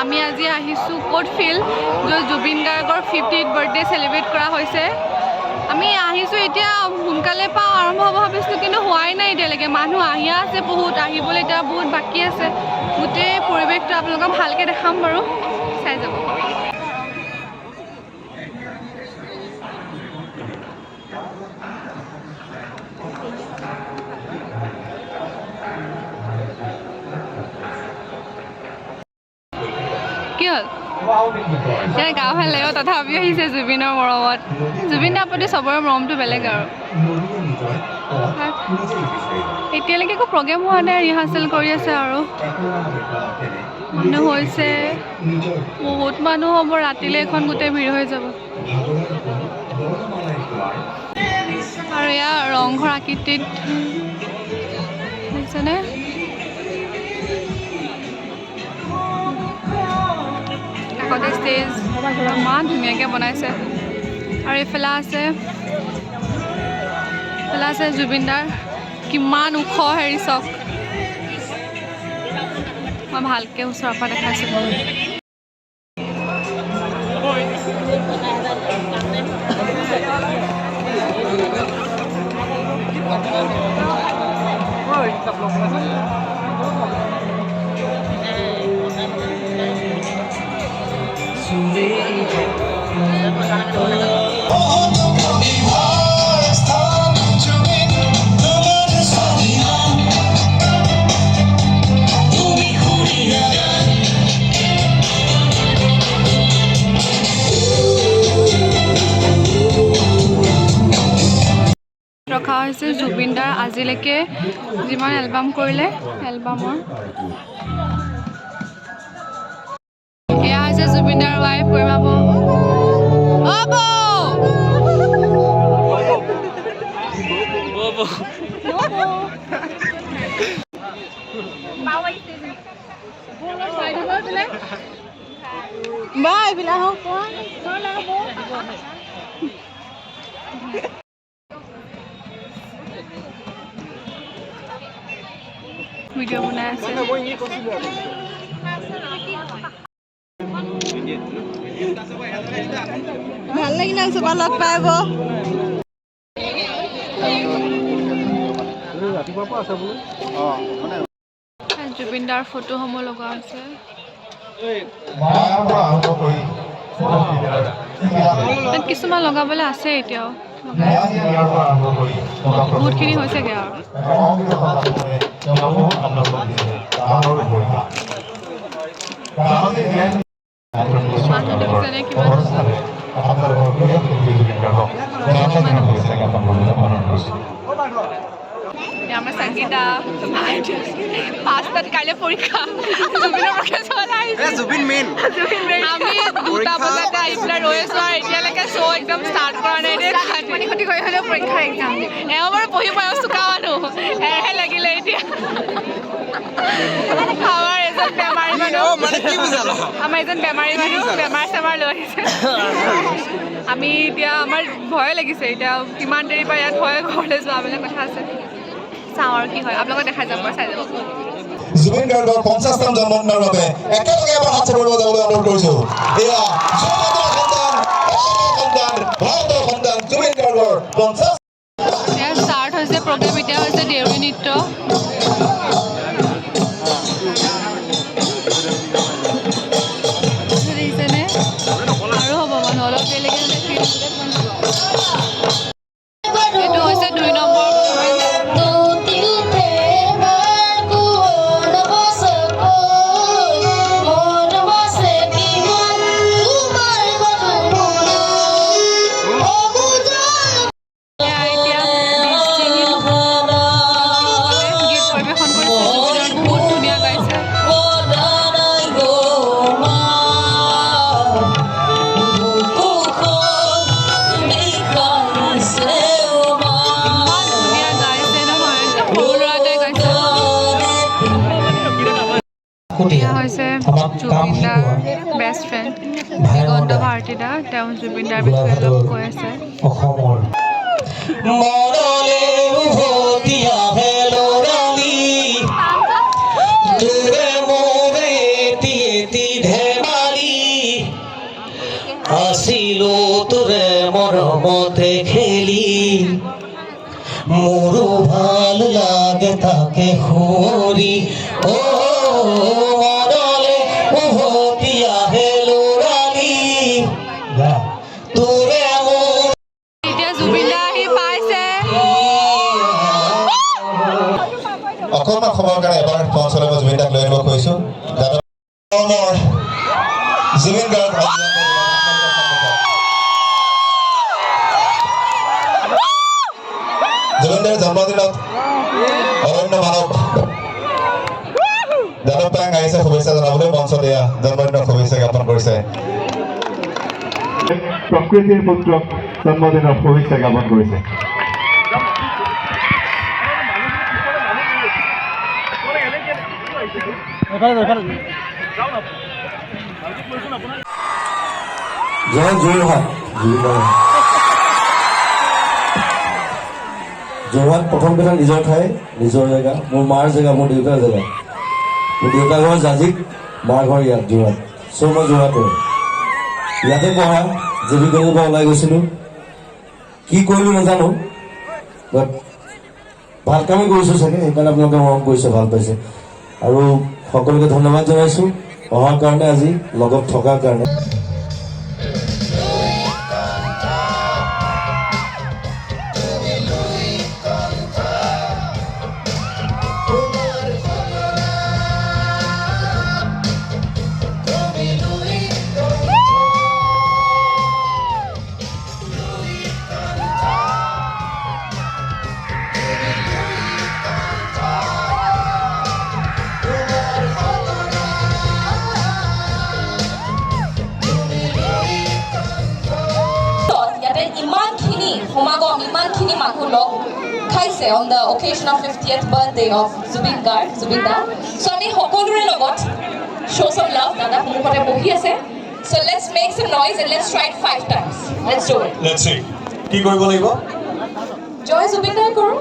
আমি আজি আহিছোঁ কোড ফিল্ড য'ত জুবিন গাৰ্গৰ 50th বাৰ্থডে চেলিব্ৰেট কৰা হৈছে আমি আহিছোঁ এতিয়া সোনকালে পাওঁ আৰম্ভ হ'ব ভাবিছিলোঁ কিন্তু হোৱাই নাই এতিয়ালৈকে মানুহ আহি আছে বহুত আহিবলৈ এতিয়া বহুত বাকী আছে গোটেই পৰিৱেশটো আপোনালোকক ভালকৈ দেখাম বাৰু চাই যাব কি হ'ল এতিয়া গা ভাল লাগিব তথাপিও আহিছে জুবিনৰ মৰমত জুবিন দাৰ প্ৰতি চবৰে মৰমটো বেলেগ আৰু এতিয়ালৈকে একো প্ৰগ্ৰেম হোৱা নাই ৰিহাৰ্চেল কৰি আছে আৰু মানুহ হৈছে বহুত মানুহ হ'ব ৰাতিলৈ এখন গোটেই ভিৰ হৈ যাব আৰু এয়া ৰংঘৰ আকৃতিত দেখিছেনে কাষতে ষ্টেজ ইমান ধুনীয়াকৈ বনাইছে আৰু এইফালে আছে জুবিন দাৰ কিমান ওখ হেৰি চক মই ভালকৈ ওচৰৰ পৰা দেখাইছোঁ ৰখা হৈছে জুবিন দাৰ আজিলৈকে যিমান এলবাম কৰিলে এলবামৰ এয়া হৈছে জুবিন দাৰ ৱাইফ কৰিবা ভিডিঅ' বনাই আছে ভাল লাগিলে চবা লগ পাব জুবিন দাৰ ফটোসমূহ লগা আছে কিছুমান লগাবলৈ আছে এতিয়াও বহুতখিনি হৈছেগৈ আৰু মানুহ দেখিছেনে কিমান আমাৰ সংগীতা পাঁচটাত কাইলৈ পৰীক্ষা জুবিন মেইন আমি 2টা বজাতে আহি পেলাই ৰৈ আছোঁ আৰু এতিয়ালৈকে শ্ব' একদম ষ্টাৰ্ট কৰা নাই দেই ক্ষতি কৰি হ'লেও পৰীক্ষাৰ এক্সাম এওঁ বাৰু পঢ়ি পাই চোকা মানুহ এহে লাগিলে এতিয়া আমাৰ এজন বেমাৰী মানুহ বেমাৰ চেমাৰ লৈ আহিছে আমি এতিয়া আমাৰ ভয় লাগিছে এতিয়া কিমান দেৰি পৰা ইয়াত ভয় ঘৰলৈ যোৱা বোলে কথা আছে চাওঁ আৰু কি হয় আপোনালোকক দেখাই যাব চাই যাব জুবিন গাৰ্গৰ 50তম জন্মদিনৰ বাবে একেলগে এবাৰ হাত চাপৰিব যাবলৈ অনুৰোধ কৰিছোঁ এয়া ভাৰতৰ সন্তান জুবিন গাৰ্গৰ 50 ষ্টাৰ্ট হৈছে প্ৰগ্ৰেম এতিয়া হৈছে দেউৰী নৃত্য দেখিছেনে আৰু হ'ব মানুহ অলপ বেলেগে এইটো হৈছে 2 নম্বৰ জুবিন দাৰ বেষ্ট ফ্ৰেণ্ড দিগন্ত ভাৰতী দা তেওঁ জুবিন দাৰ বিষয়ে অলপ কৈ আছে মৰলে উভতিয়া ভেলৰালি দূৰে মোৰে এটি এটি ঢেৰ মৰমতে খেলি মোৰো ভাল লাগে তাকে সুৰি অ মনলে উভতি আহে ল'ৰালি তোৰে মোৰ এতিয়া জুবিন দা আহি পাইছে অকণমান সময়ৰ কাৰণে এবাৰ মঞ্চলৈ মই জুবিন দাক লৈ আনিব কৈছোঁ জুবিন গাৰ্গ জুবিন দাৰ জন্মদিনত অৰণ্য মানৱ যাদৱ পায়েং আহিছে শুভেচ্ছা জনাবলৈ মঞ্চত এয়া জন্মদিনৰ শুভেচ্ছা জ্ঞাপন কৰিছে প্ৰকৃতিৰ পুত্ৰক জন্মদিনৰ শুভেচ্ছা জ্ঞাপন কৰিছে জয় যোৰহাট যোৰহাট প্ৰথম কথা নিজৰ ঠাই নিজৰ জেগা মোৰ মাৰ জেগা মোৰ দেউতাৰ জেগা মোৰ দেউতাৰ ঘৰ জাজিক মাৰ ঘৰ ইয়াত যোৰহাট চ' মই যোৰহাটৰ ইয়াতে পঢ়া জে বি কলেজৰ পৰা ওলাই গৈছিলোঁ কি কৰিলোঁ নাজানো বাট ভাল কামেই কৰিছোঁ চাগে সেইকাৰণে আপোনালোকে মৰম কৰিছে ভাল পাইছে আৰু সকলোকে ধন্যবাদ জনাইছোঁ অহাৰ কাৰণে আজি লগত থকাৰ কাৰণে on the occasion of 50th birthday of Zubeen Garg, Zubeen Da. So I hokolure logot show some love. Dada mukhote bohi ase. So let's make some noise and let's try it 5 times. Let's do it. Let's see. কি কৰিব লাগিব Joy Zubeen Da karo.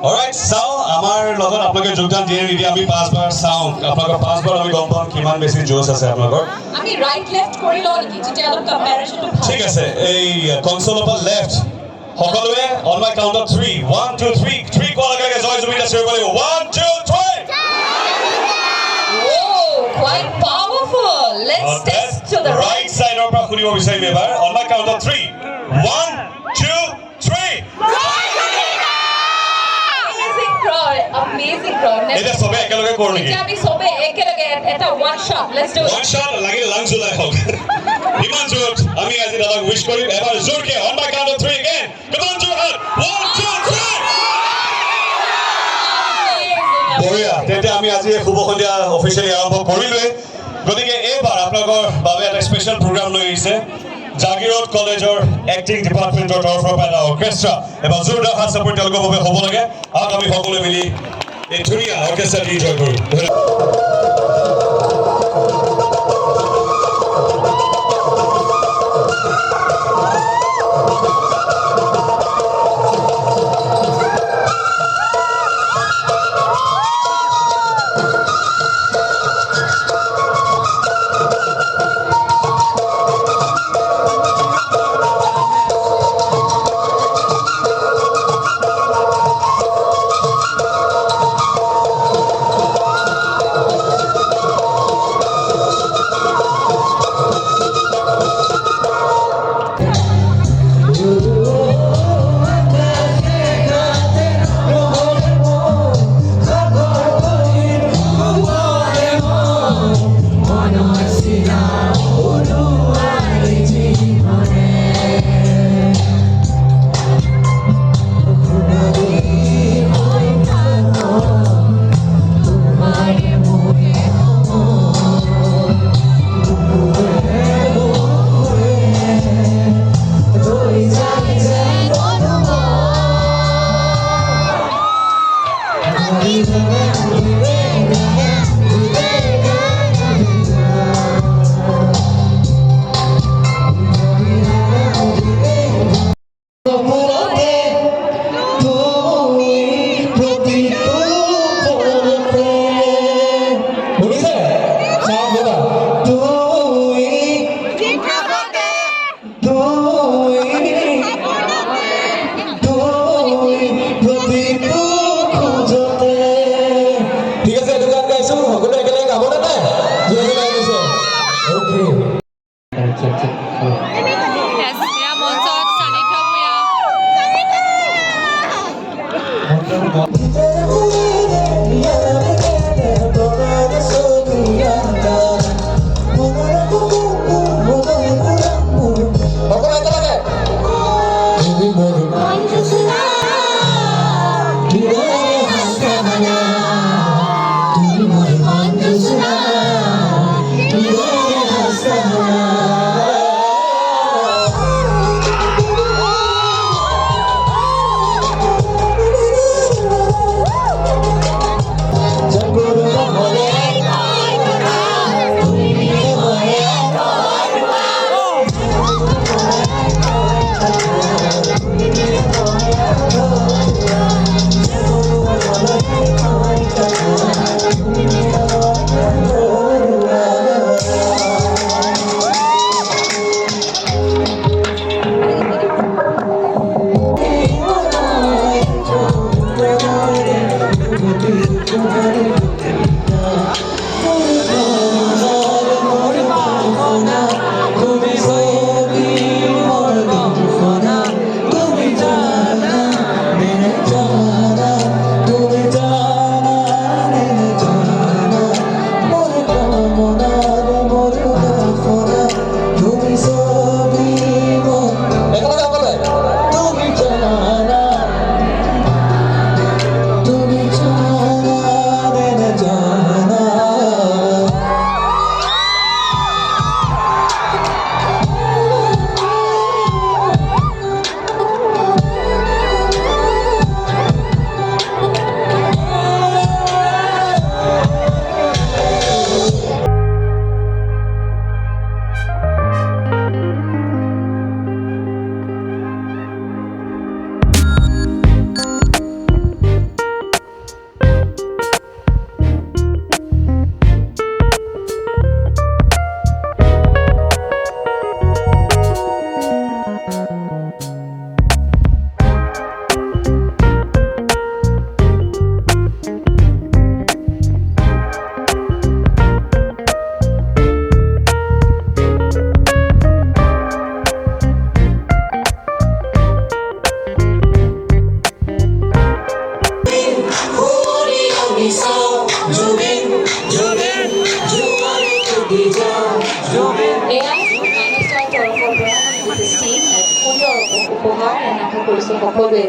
Alright, চাও আমাৰ লগত আপোনালোকে যোগদান দিয়ে নিদিয়ে আমি 5 বাৰ চাও আপোনালোকৰ 5 বাৰ আমি গম পাম কিমান বেছি জোশ আছে আপোনালোকৰ আমি ৰাইট লেফট কৰি লও নেকি যেতিয়া অলপ কম্পাৰিজন টো ঠিক আছে এই কনসোলৰ পৰা লেফট সকলোৱে on my count of 3 1 2 3 3 কোৱা লাগে জয় জুবিন দাস কৰিব লাগিব 1 2 3 Oh, quite powerful. Let's test to the right side of পৰা শুনিব বিচাৰিম এবাৰ on my count of 3 1 2 3 Amazing crowd. এটা সবে একেলগে কৰো নেকি এতিয়া আমি সবে একেলগে এটা one shot. Let's do it. One shot লাগে লাংস ওলাই হওক ইমান জোৰ আমি আজি দাদাক উইশ কৰিম এবাৰ জোৰকে on my count of 3 again come on Jorhat 1 2 3 বঢ়িয়া তেতিয়া আমি আজি শুভ সন্ধিয়া অফিচিয়েলি আৰম্ভ কৰিলোৱে গতিকে এইবাৰ আপোনালোকৰ বাবে এটা স্পেচিয়েল প্ৰগ্ৰাম লৈ আহিছে জাগিৰোড কলেজৰ এক্টিং ডিপাৰ্টমেণ্টৰ তৰফৰ পৰা এটা অৰ্কেষ্ট্ৰা এবাৰ জোৰদাৰ হাত চাপৰি তেওঁলোকৰ বাবে হ'ব লাগে আৰু আমি সকলোৱে মিলি এই ধুনীয়া অৰ্কেষ্ট্ৰাটি এনজয় কৰোঁ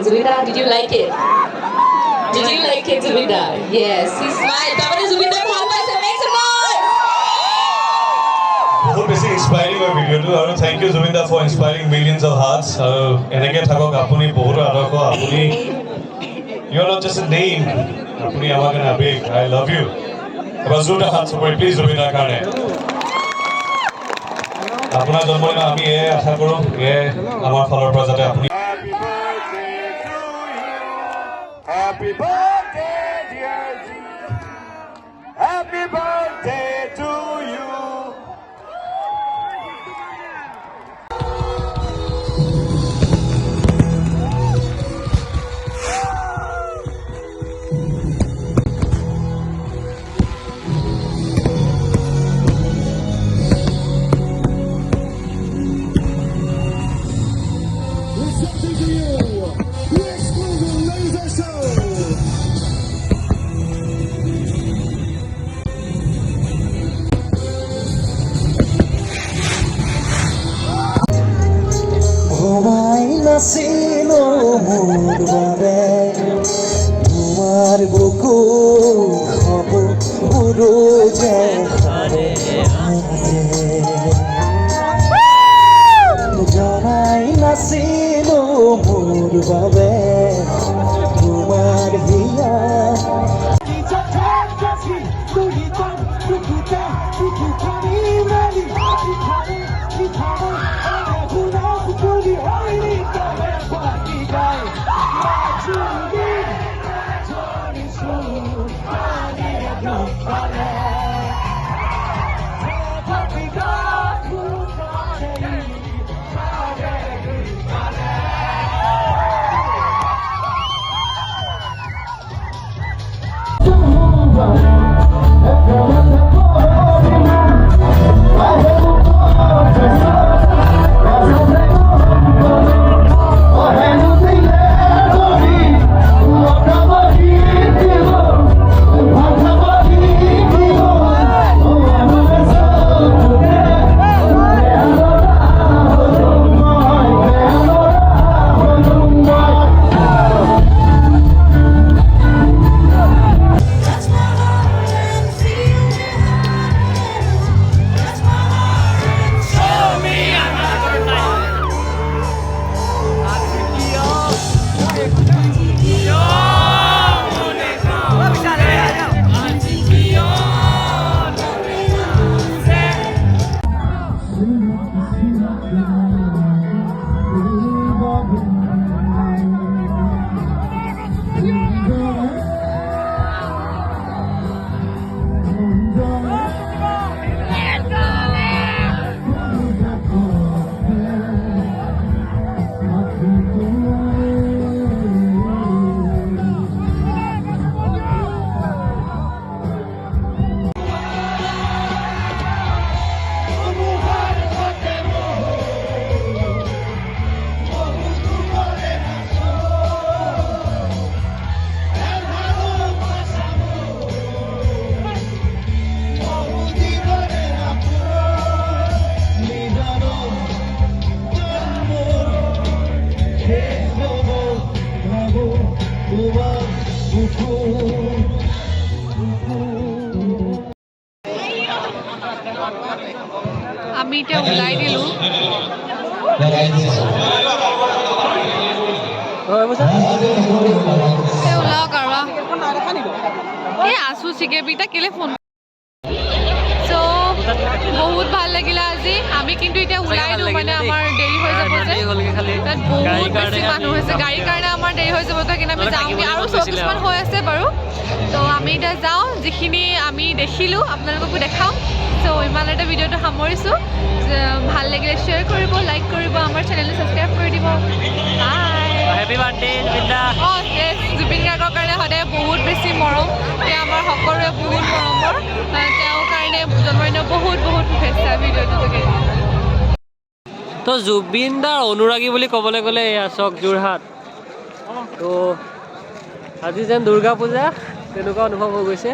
Zubeen, did you like it? Did you like it, Zubeen? Yes, he smiled. Apne Zubeen Garg Birthday, make some noise! बहुत बेसी inspiring হয় ভিডিওটো আৰু thank you Zubeen for inspiring millions of hearts আৰু এনেকৈ থাকক আপুনি বহুত আদৰ্শ আপুনি you are not just a name আপুনি আমাৰ কাৰণে আবেগ I love you এবাৰ জোৰটা হাত চুপৰি প্লিজ Zubeen কাৰণে আপোনাৰ জন্মদিন আমি আশা কৰোঁ আমাৰ ফালৰ পৰা যাতে আপুনি Happy birthday, dear Zee. Happy birthday to you. আমি এতিয়া ওলাই দিলোঁ ওলাওক আৰু এই আছোঁ চিকেবিটা কেলে ফোন চ' বহুত ভাল লাগিলে আজি আমি কিন্তু এতিয়া ওলাই দিওঁ মানে আমাৰ দেৰি হৈ যাব যে তাত বহুত বেছি মানুহ হৈছে গাড়ীৰ কাৰণে আমাৰ দেৰি হৈ যাব কিন্তু আমি যাওঁগৈ আৰু চব কিছুমান হৈ আছে বাৰু তো আমি এতিয়া যাওঁ যিখিনি আমি দেখিলোঁ আপোনালোককো দেখাওঁ চ' ইমানতে ভিডিঅ'টো সামৰিছোঁ ভাল লাগিলে শ্বেয়াৰ কৰিব লাইক কৰিব আমাৰ চেনেলটো ছাবস্ক্ৰাইব কৰি দিব হেপী বাৰ্থডে জুবিনদা অঁ য়েছ জুবিন গাৰ্গৰ কাৰণে সদায় বহুত বেছি মৰম তেওঁ আমাৰ সকলোৰে বহুত মৰমৰ তেওঁৰ কাৰণে জন্মদিনৰ বহুত বহুত শুভেচ্ছা ভিডিঅ'টো যোগেদি তো জুবিনদাৰ অনুৰাগী বুলি ক'বলৈ গ'লে এয়া চক যোৰহাট তো আজি যেন দুৰ্গা পূজা তেনেকুৱা অনুভৱ হৈ গৈছে